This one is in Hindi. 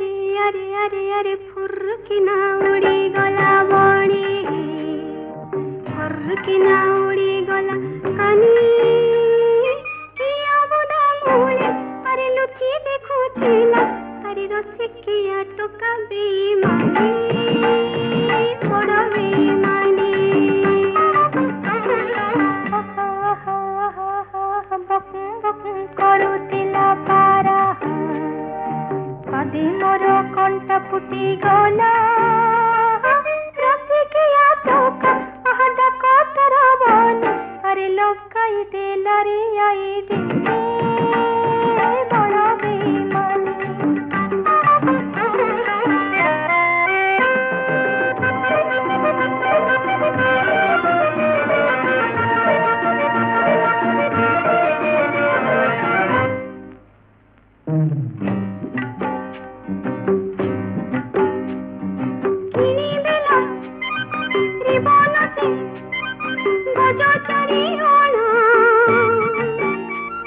अरे फुर्किना उड़ी गला बणी फुर्किना उड़ी गला कानी किया बुदा मूले अरे लुची देखुथिला अरे रसिकिया टोका बेईमानी बड़ा बेईमानी करुतिला पारा कदी मोर कंटा फुटी गला रसिकिया टोका अहदा कतर बन अरे लकाई देला रे आई दिले बड़ा बेईमानी गजचारी